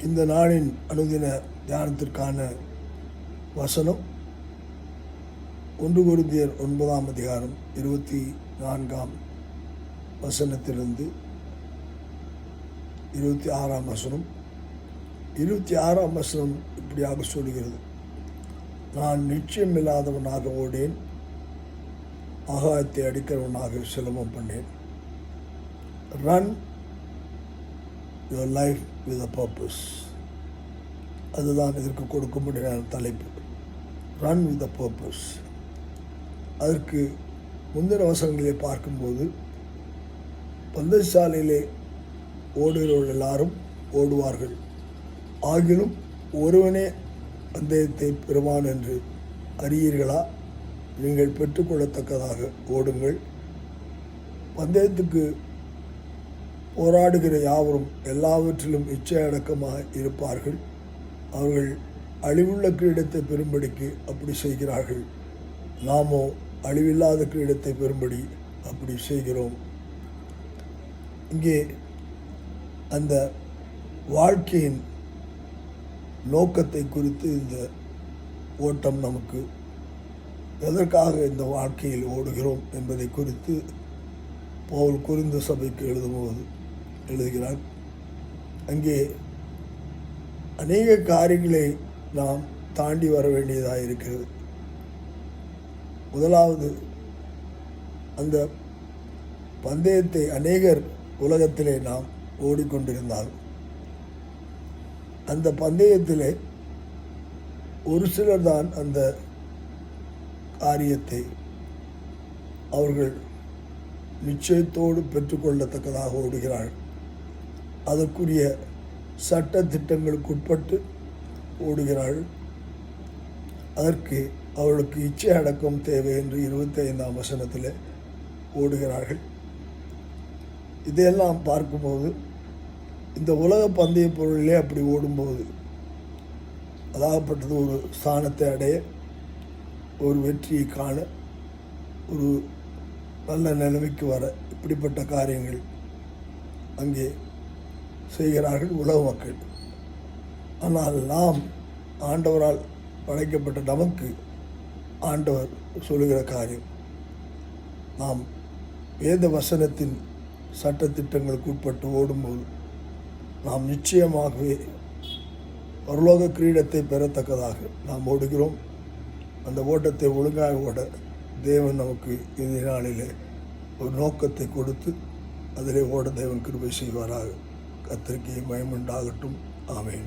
இந்த நாளின் அனுதின தியானத்திற்கான வசனம் 1 கொரிந்தியர் 9ஆம் அதிகாரம் 24ஆம் வசனத்திலிருந்து 26ஆம் வசனம். 26ஆம் வசனம் இப்படியாக சொல்கிறது: நான் நிச்சயமில்லாதவனாக ஓடேன், ஆகாயத்தை அடிக்கிறவனாக சிலம்பம் பண்ணேன். Run your life with a purpose. அதுதான் இதற்கு கொடுக்கும்படியான தலைப்பு, ரன் வித் அ பர்பஸ். அதற்கு முந்தின வசனங்களை பார்க்கும்போது, பந்தயசாலையிலே ஓடுகிறவர்கள் எல்லாரும் ஓடுவார்கள், ஆகிலும் ஒருவனே பந்தயத்தை பெறுவான் என்று அறியீர்களா? நீங்கள் பெற்றுக்கொள்ளத்தக்கதாக ஓடுங்கள். பந்தயத்துக்கு போராடுகிற யாவரும் எல்லாவற்றிலும் இச்சையடக்கமாக இருப்பார்கள். அவர்கள் அழிவுள்ள கிரீடத்தை பெறும்படிக்கு அப்படி செய்கிறார்கள், நாமோ அழிவில்லாத கிரீடத்தை பெறும்படி அப்படி செய்கிறோம். இங்கே அந்த வாழ்க்கையின் நோக்கத்தை குறித்து இந்த ஓட்டம் நமக்கு எதற்காக இந்த வாழ்க்கையில் ஓடுகிறோம் என்பதை குறித்து பவுல் கொரிந்து சபைக்கு எழுதுகிறார். அங்கே அநேக காரியங்களை நாம் தாண்டி வர வேண்டியதாக இருக்கிறது. முதலாவது, அந்த பந்தயத்தை அநேகர் உலகத்திலே நாம் ஓடிக்கொண்டிருந்தால், அந்த பந்தயத்திலே ஒரு சிலர் தான் அந்த காரியத்தை அவர்கள் நிச்சயத்தோடு பெற்றுக்கொள்ளத்தக்கதாக ஓடுகிறார்கள். அதற்குரிய சட்ட திட்டங்களுக்கு உட்பட்டு ஓடுகிறார்கள். அதற்கு அவர்களுக்கு இச்சை அடக்கம் தேவை என்று 25ஆம் வசனத்தில் ஓடுகிறார்கள். இதையெல்லாம் பார்க்கும்போது, இந்த உலக பந்தய பொருளிலே அப்படி ஓடும்போது, அதாகப்பட்டது ஒரு ஸ்தானத்தை அடைய, ஒரு வெற்றியை காண, ஒரு நல்ல நிலைமைக்கு வர, இப்படிப்பட்ட காரியங்கள் அங்கே செய்கிறார்கள் உலக மக்கள். ஆனால் நாம் ஆண்டவரால் படைக்கப்பட்ட நமக்கு ஆண்டவர் சொல்லுகிற காரியம், நாம் வேத வசனத்தின் சட்டத்திட்டங்களுக்கு உட்பட்டு ஓடும்போது நாம் நிச்சயமாகவே பரலோக கிரீடத்தை பெறத்தக்கதாக நாம் ஓடுகிறோம். அந்த ஓட்டத்தை ஒழுங்காக ஓட தேவன் நமக்கு இந்த நாளிலே ஒரு நோக்கத்தை கொடுத்து அதிலே ஓட தேவன் கிருபை செய்வாராக. கர்த்தருக்கு மகிமை உண்டாகட்டும். ஆமென்.